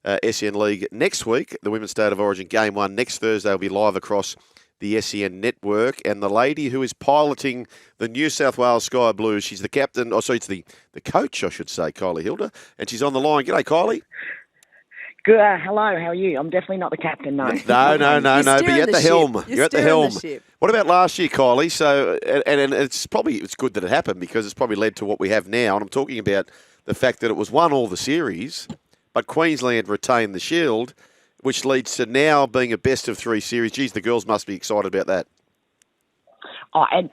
SEN League next week. The Women's State of Origin Game 1 next Thursday will be live across the SEN network. And the lady who is piloting the New South Wales Sky Blues, she's the captain, it's the coach, I should say, Kylie Hilder. And she's on the line. G'day, Kylie. Good. Hello, how are you? I'm definitely not the captain, no. No, but you're at the helm. You're at the helm. The what about last year, Kylie? So, and it's good that it happened because it's probably led to what we have now. And I'm talking about the fact that it was won all the series, but Queensland retained the Shield, which leads to now being a best-of-3 series. Geez, the girls must be excited about that. Oh, it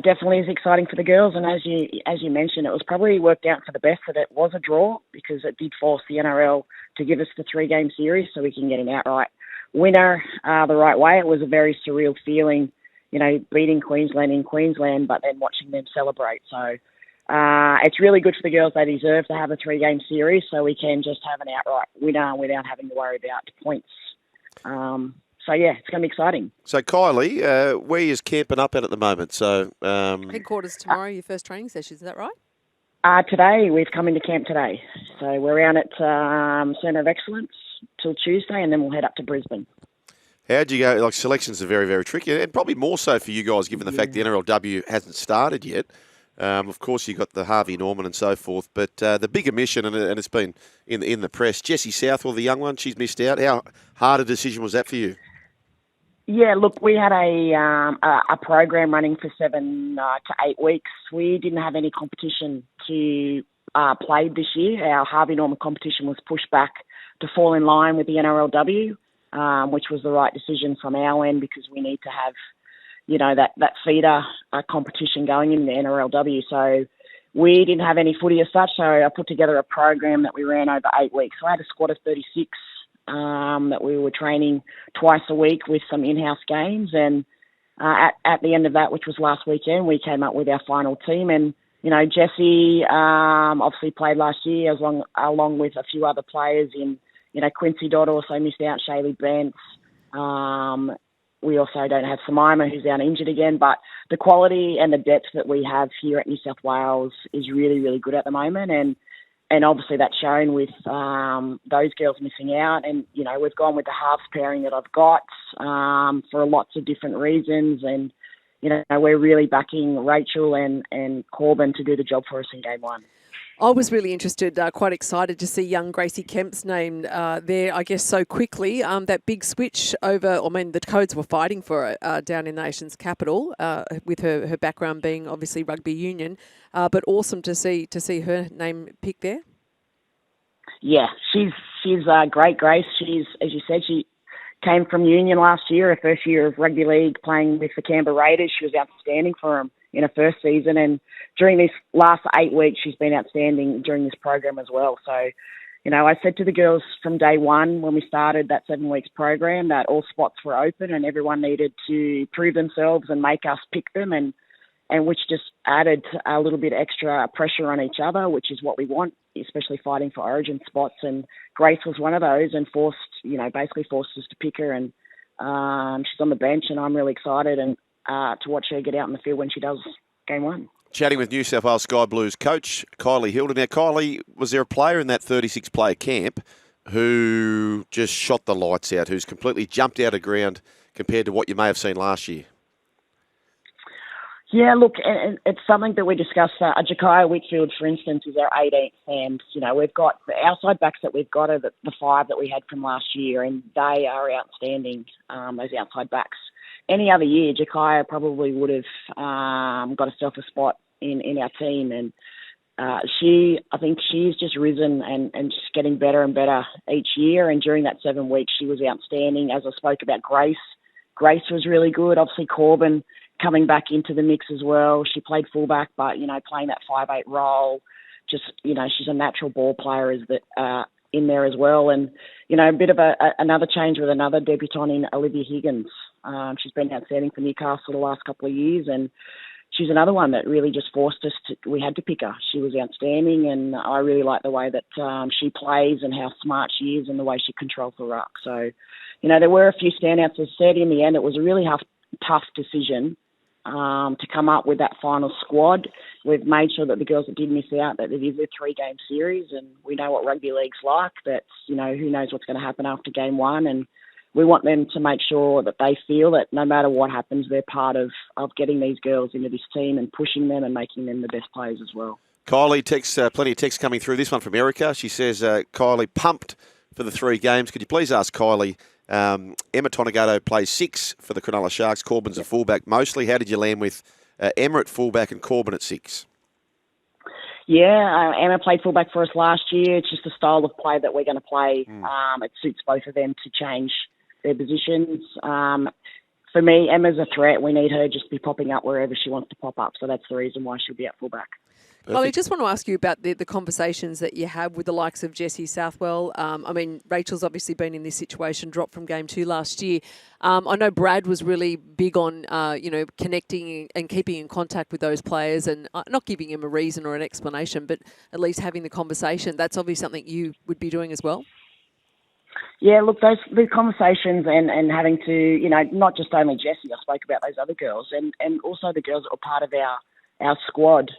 definitely is exciting for the girls, and as you mentioned, it was probably worked out for the best that it was a draw because it did force the NRL to give us the 3-game series so we can get an outright winner the right way. It was a very surreal feeling, beating Queensland in Queensland, but then watching them celebrate. So it's really good for the girls. They deserve to have a 3-game series so we can just have an outright winner without having to worry about points. So, yeah, it's going to be exciting. So, Kylie, where is camping up at the moment? So Headquarters tomorrow, your first training session, is that right? Today, we've come into camp today. So we're out at Centre of Excellence till Tuesday, and then we'll head up to Brisbane. How'd you go? Like, selections are very, very tricky, and probably more so for you guys, given the fact the NRLW hasn't started yet. Of course, you've got the Harvey Norman and so forth, but the big omission, and it's been in the press, Jessie Southwell, the young one, she's missed out. How hard a decision was that for you? Yeah, look, we had a program running for 7 to 8 weeks. We didn't have any competition to play this year. Our Harvey Norman competition was pushed back to fall in line with the NRLW, which was the right decision from our end because we need to have, that feeder competition going in the NRLW. So we didn't have any footy as such, so I put together a program that we ran over 8 weeks. So I had a squad of 36 that we were training twice a week with some in-house games. And at the end of that, which was last weekend, we came up with our final team. And, Jessie obviously played last year along with a few other players in, Quincy Dodd also missed out, Shaylee Bentz. We also don't have Samaima, who's out injured again. But the quality and the depth that we have here at New South Wales is really, really good at the moment. And obviously that's shown with those girls missing out. And, we've gone with the halves pairing that I've got for lots of different reasons. And, we're really backing Rachel and Corbin to do the job for us in Game 1. I was really interested, quite excited to see young Gracie Kemp's name there, I guess, so quickly. That big switch the Codes were fighting for it down in the nation's capital with her background being obviously rugby union. But awesome to see her name picked there. Yeah, she's great, Grace. She's, as you said, she came from union last year, her first year of rugby league playing with the Canberra Raiders. She was outstanding for them in her first season, and during this last 8 weeks, she's been outstanding during this program as well. So, I said to the girls from day one when we started that 7 weeks program that all spots were open and everyone needed to prove themselves and make us pick them, and which just added a little bit extra pressure on each other, which is what we want, especially fighting for origin spots. And Grace was one of those and basically forced us to pick her. And she's on the bench, and I'm really excited to watch her get out in the field when she does Game 1. Chatting with New South Wales Sky Blues coach Kylie Hilder. Now, Kylie, was there a player in that 36-player camp who just shot the lights out, who's completely jumped out of ground compared to what you may have seen last year? Yeah, look, and it's something that we discussed. Jakaya Whitfield, for instance, is our 18th, and we've got the outside backs that we've got are the 5 that we had from last year, and they are outstanding. Those outside backs. Any other year, Jakaya probably would have got herself a spot in our team, and I think she's just risen and just getting better and better each year. And during that 7 weeks, she was outstanding. As I spoke about Grace was really good. Obviously, Corbin coming back into the mix as well. She played fullback, but, playing that 5'8" role, just, she's a natural ball player in there as well. And, a bit of another change with another debutant in Olivia Higgins. She's been outstanding for Newcastle the last couple of years, and she's another one that really just forced us we had to pick her. She was outstanding, and I really like the way that she plays and how smart she is and the way she controls the ruck. So, there were a few standouts. As said, in the end, it was a really tough decision to come up with that final squad. We've made sure that the girls that did miss out, that it is a 3-game series, and we know what rugby league's like. That's, who knows what's going to happen after game 1, and we want them to make sure that they feel that no matter what happens, they're part of getting these girls into this team and pushing them and making them the best players as well. Kylie, plenty of text coming through. This one from Erica. She says, Kylie, pumped for the 3 games. Could you please ask Kylie, Emma Tonegato plays 6 for the Cronulla Sharks. Corbin's a fullback mostly. How did you land with Emma at fullback and Corbin at 6? Yeah, Emma played fullback for us last year. It's just the style of play that we're going to play. It suits both of them to change their positions. For me, Emma's a threat. We need her just to be popping up wherever she wants to pop up. So that's the reason why she'll be at fullback. Well, I just want to ask you about the conversations that you have with the likes of Jessie Southwell. Rachel's obviously been in this situation, dropped from game 2 last year. I know Brad was really big on, connecting and keeping in contact with those players and not giving him a reason or an explanation, but at least having the conversation. That's obviously something you would be doing as well. Yeah, look, the conversations and having to, not just only Jessie, I spoke about those other girls and also the girls that were part of our squad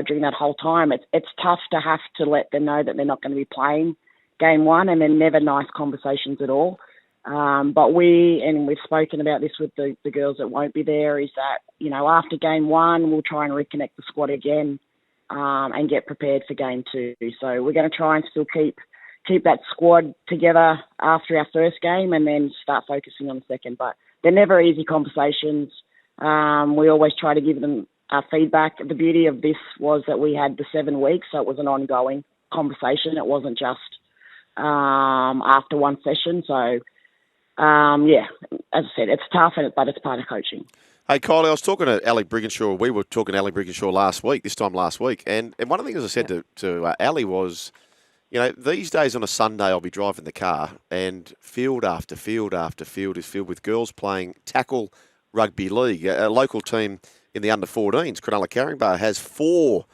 during that whole time. It's tough to have to let them know that they're not going to be playing game 1, and they're never nice conversations at all. But we've spoken about this with the girls that won't be there, is that, after game 1, we'll try and reconnect the squad again and get prepared for game 2. So we're going to try and still keep that squad together after our first game and then start focusing on the second. But they're never easy conversations. We always try to give them feedback. The beauty of this was that we had the 7 weeks, so it was an ongoing conversation. It wasn't just after one session. So, as I said, it's tough, but it's part of coaching. Hey, Kylie, I was talking to Ali Brigginshaw. We were talking to Ali Brigginshaw this time last week. And one of the things I said to Ali was, these days on a Sunday I'll be driving the car and field after field after field is filled with girls playing tackle rugby league. A local team in the under-14s, Cronulla Caringbah, has 4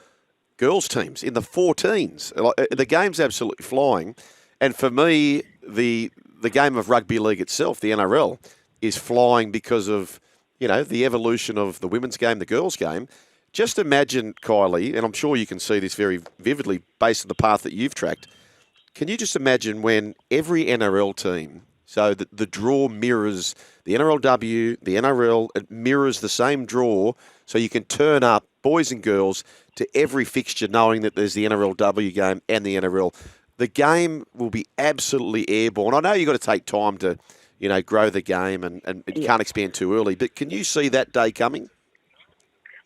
girls' teams in the 14s. The game's absolutely flying. And for me, the game of rugby league itself, the NRL, is flying because of, the evolution of the women's game, the girls' game. Just imagine, Kylie, and I'm sure you can see this very vividly based on the path that you've tracked, can you just imagine when every NRL team, so the draw mirrors the NRLW, the NRL, it mirrors the same draw, so you can turn up, boys and girls, to every fixture knowing that there's the NRLW game and the NRL. The game will be absolutely airborne. I know you've got to take time to, grow the game and you can't expand too early, but can you see that day coming?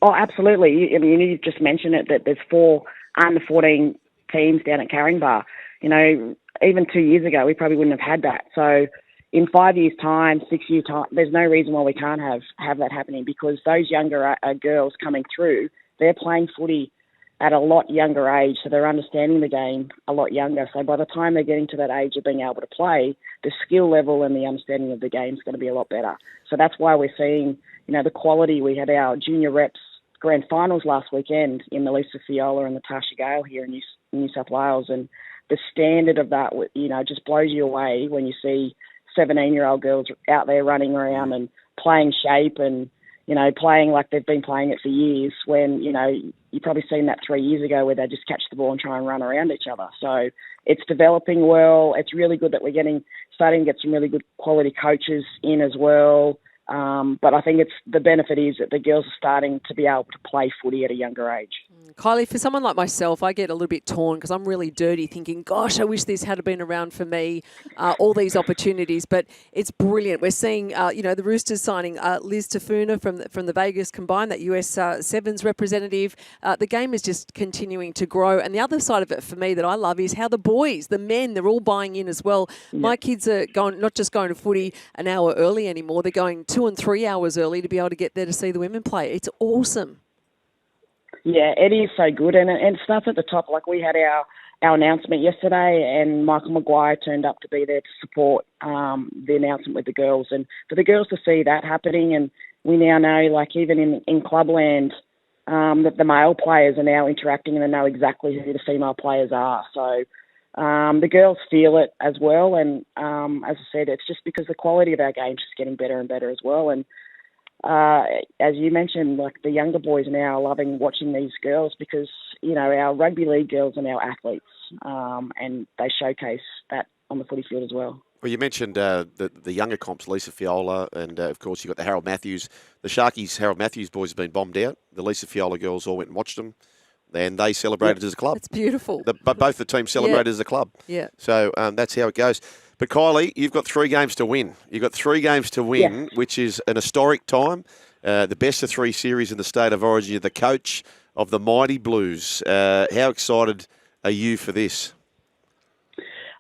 Oh, absolutely. I mean, you just mentioned it, that there's 4 under-14 teams down at Caringbah. Even 2 years ago, we probably wouldn't have had that. So in 5 years' time, 6 years' time, there's no reason why we can't have that happening, because those younger girls coming through, they're playing footy at a lot younger age, so they're understanding the game a lot younger. So by the time they're getting to that age of being able to play, the skill level and the understanding of the game is going to be a lot better. So that's why we're seeing, the quality. We had our junior reps grand finals last weekend in the Lisa Fiola and the Tasha Gale here in New South Wales, and the standard of that, just blows you away when you see 17-year-old girls out there running around and playing shape and, playing like they've been playing it for years, when, you've probably seen that 3 years ago where they just catch the ball and try and run around each other. So it's developing well. It's really good that we're starting to get some really good quality coaches in as well. But I think the benefit is that the girls are starting to be able to play footy at a younger age. Kylie, for someone like myself, I get a little bit torn because I'm really dirty thinking, gosh, I wish this had been around for me, all these opportunities. But it's brilliant. We're seeing, the Roosters signing Liz Tafuna from the Vegas Combined, that US Sevens representative. The game is just continuing to grow. And the other side of it for me that I love is how the boys, the men, they're all buying in as well. Yeah. My kids are not just going to footy an hour early anymore. They're going 2 and 3 hours early to be able to get there to see the women play. It's awesome. Yeah, it is so good, and it starts at the top. Like, we had our announcement yesterday, and Michael Maguire turned up to be there to support the announcement with the girls, and for the girls to see that happening. And we now know, like, even in clubland, that the male players are now interacting and they know exactly who the female players are. So the girls feel it as well, and as I said, it's just because the quality of our game is just getting better and better as well. And as you mentioned, like the younger boys now are loving watching these girls because, our rugby league girls are now athletes, and they showcase that on the footy field as well. Well, you mentioned the younger comps, Lisa Fiola, and of course you've got the Harold Matthews. The Sharkies, Harold Matthews boys have been bombed out. The Lisa Fiola girls all went and watched them, and they celebrated as a club. It's beautiful. But both the teams celebrated as a club. Yeah. So that's how it goes. But Kylie, you've got 3 games to win. You've got 3 games to win, which is an historic time. The best of 3 series in the state of origin. You're the coach of the mighty Blues. How excited are you for this?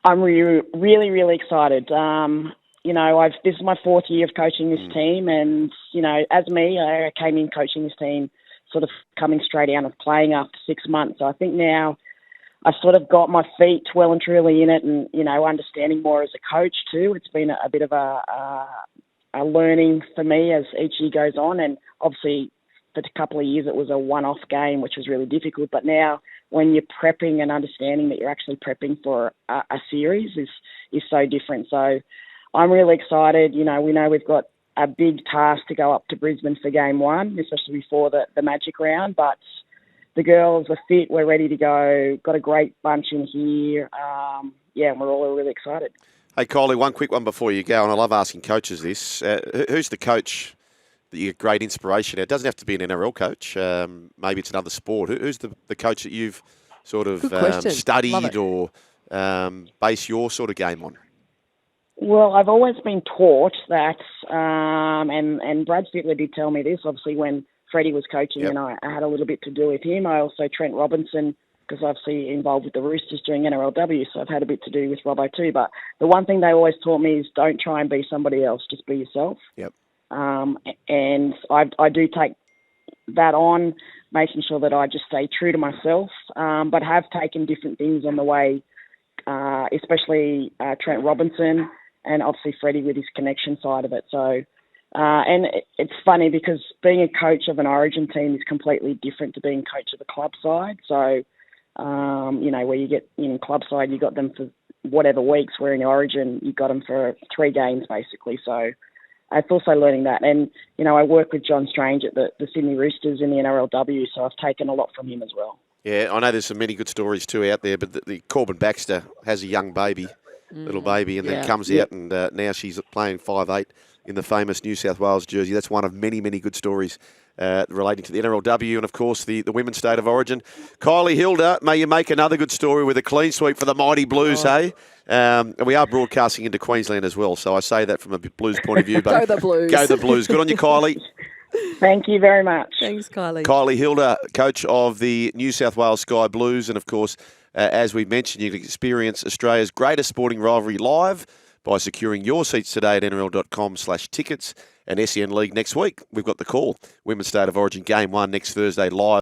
I'm really, really, really excited. This is my 4th year of coaching this team, and as me, I came in coaching this team, sort of coming straight out of playing after 6 months. So I think now I've sort of got my feet well and truly in it, and understanding more as a coach too. It's been a bit of a learning for me as each year goes on, and obviously for a couple of years it was a one-off game, which was really difficult. But now, when you're prepping and understanding that you're actually prepping for a series is so different. So I'm really excited. We know we've got a big task to go up to Brisbane for game 1, especially before the Magic round. But the girls are fit. We're ready to go. Got a great bunch in here. And we're all really excited. Hey, Kylie, one quick one before you go, and I love asking coaches this. Who's the coach that you get great inspiration out? It doesn't have to be an NRL coach. Maybe it's another sport. Who's the coach that you've sort of studied or base your sort of game on? Well, I've always been taught that, and Brad Fittler did tell me this, obviously, when Freddie was coaching, and I had a little bit to do with him. I also, Trent Robinson, because obviously involved with the Roosters during NRLW, so I've had a bit to do with Robbo too. But the one thing they always taught me is don't try and be somebody else, just be yourself. Yep. And I do take that on, making sure that I just stay true to myself, but have taken different things on the way, especially Trent Robinson and obviously Freddie with his connection side of it. So, and it's funny because being a coach of an Origin team is completely different to being coach of the club side. So, where you get in club side, you got them for whatever weeks, where in Origin, you got them for 3 games basically. So, it's also learning that. And, I work with John Strange at the Sydney Roosters in the NRLW, so I've taken a lot from him as well. Yeah, I know there's some many good stories too out there, but the Corbin Baxter has a young baby, little baby, and then comes out and now she's playing 5'8" in the famous New South Wales jersey. That's one of many, many good stories relating to the NRLW and, of course, the women's state of origin. Kylie Hilder, may you make another good story with a clean sweep for the mighty Blues, hey? And we are broadcasting into Queensland as well, so I say that from a Blues point of view. But Go the Blues. Go the Blues. Good on you, Kylie. Thank you very much. Thanks, Kylie. Kylie Hilder, coach of the New South Wales Sky Blues. And, of course, as we mentioned, you can experience Australia's greatest sporting rivalry live by securing your seats today at nrl.com/tickets. And SEN League next week. We've got the call. Women's State of Origin Game 1 next Thursday live.